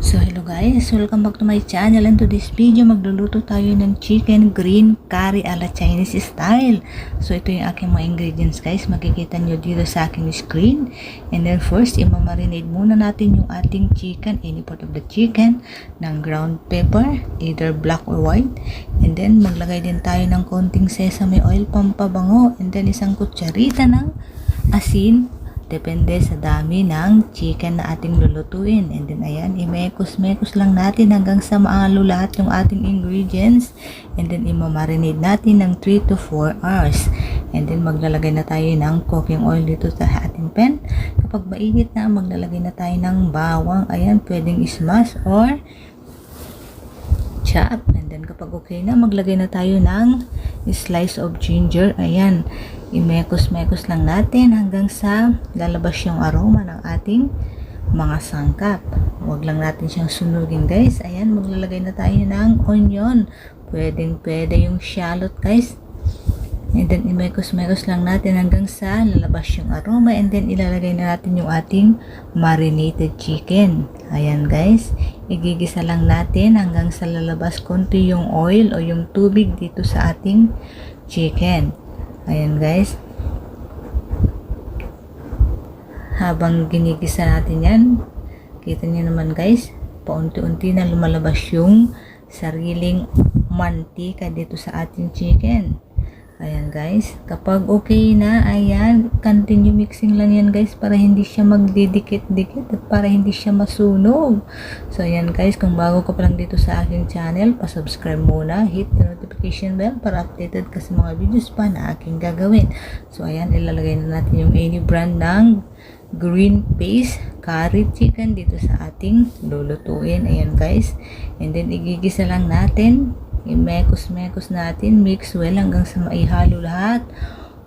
So hello guys, welcome back to my channel, and to this video magluluto tayo ng chicken green curry ala Chinese style. So ito yung aking mga ingredients guys, makikita nyo dito sa aking screen. And then first, imamarinate muna natin yung ating chicken, any part of the chicken, ng ground pepper, either black or white. And then maglagay din tayo ng konting sesame oil pampabango, and then isang kutsarita ng asin. Depende sa dami ng chicken na ating lulutuin. And then ayan, imekos-mekos lang natin hanggang sa maalo lahat yung ating ingredients. And then imamarinate natin ng 3 to 4 hours. And then maglalagay na tayo ng cooking oil dito sa ating pan. Kapag mainit na, maglalagay na tayo ng bawang. Ayan, pwedeng smash or chop. And then kapag okay na, maglagay na tayo ng slice of ginger. Ayan, imekos-mekos lang natin hanggang sa lalabas yung aroma ng ating mga sangkap. Huwag lang natin siyang sunugin guys. Ayan, maglalagay na tayo ng onion. Pwedeng-pwede yung shallot guys. And then imekos-mekos lang natin hanggang sa lalabas yung aroma. And then ilalagay na natin yung ating marinated chicken. Ayan guys, igigisa lang natin hanggang sa lalabas konti yung oil o yung tubig dito sa ating chicken. Ayan guys, habang ginigisa natin yan, kita niyo naman guys, paunti-unti na lumalabas yung sariling mantika dito sa ating chicken. Ayan guys, kapag okay na, ayan, continue mixing lang yan guys para hindi siya magdidikit-dikit at para hindi siya masunog. So ayan guys, kung bago ka pa lang dito sa aking channel, pa-subscribe muna, hit the notification bell para updated ka sa mga videos pa na aking gagawin. So ayan, ilalagay na natin yung any brand ng green paste curry chicken dito sa ating lulutuin. Ayan guys, and then igigisa lang natin, imekos-mekos natin, mix well hanggang sa maihalo lahat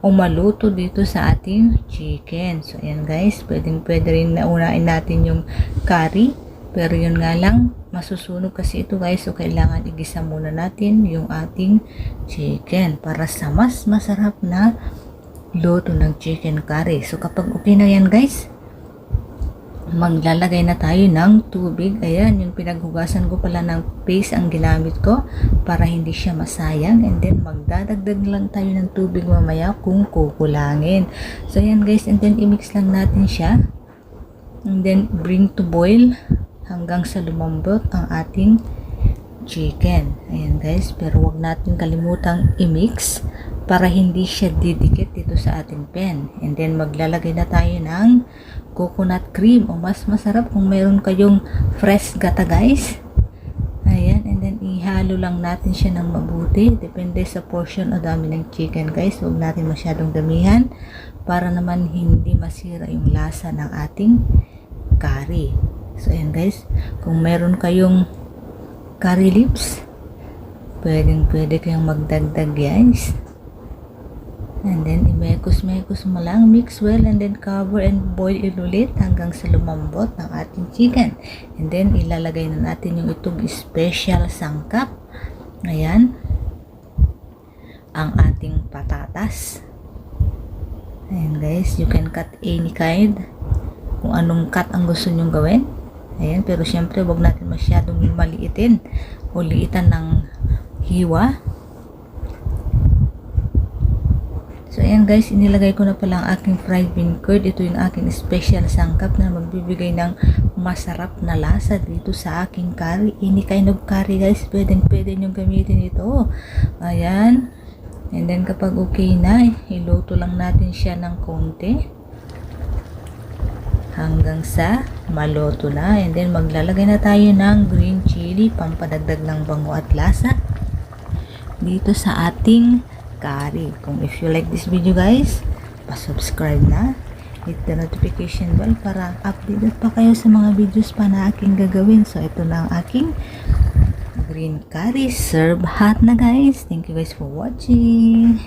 o maluto dito sa ating chicken. So ayan guys, pwede rin na unahin natin yung curry, pero yun nga lang, masusunog kasi ito guys, so kailangan igisa muna natin yung ating chicken para sa mas masarap na luto ng chicken curry. So kapag okay na yan guys, maglalagay na tayo ng tubig. Ayan, yung pinaghugasan ko pala ng paste ang ginamit ko para hindi siya masayang. And then magdadagdag lang tayo ng tubig mamaya kung kukulangin. So ayan guys, and then i-mix lang natin siya, and then bring to boil hanggang sa lumambot ang ating chicken. Ayan guys, pero wag natin kalimutang i-mix para hindi siya didikit dito sa ating pan. And then maglalagay na tayo ng coconut cream, o mas masarap kung mayroon kayong fresh gata guys. Ayan, and then ihalo lang natin siya ng mabuti, depende sa portion o dami ng chicken guys. Huwag natin masyadong damihan para naman hindi masira yung lasa ng ating curry. So ayan guys, kung mayroon kayong curry leaves, pwede kayong magdagdag guys. And then imekos-mekos mo lang, mix well, and then cover and boil ulit hanggang sa lumambot ng ating chicken. And then ilalagay na natin yung itong special sangkap. Ayan, ang ating patatas. Ayan guys, you can cut any kind, kung anong cut ang gusto nyong gawin. Ayan, pero syempre wag natin masyadong maliitin o liitan ng hiwa. So ayan guys, inilagay ko na pala ang aking fried bean curd. Ito yung aking special sangkap na magbibigay ng masarap na lasa dito sa aking curry. Any kind of curry guys, pwede nyong gamitin ito. Ayan, and then kapag okay na, iluto lang natin siya ng konti hanggang sa maluto na. And then maglalagay na tayo ng green chili, pampadagdag ng bango at lasa dito sa ating curry. Kung if you like this video guys, pa-subscribe na, hit the notification bell para updated pa kayo sa mga videos pa na aking gagawin. So ito na ang aking green curry, serve hot na guys. Thank you guys for watching.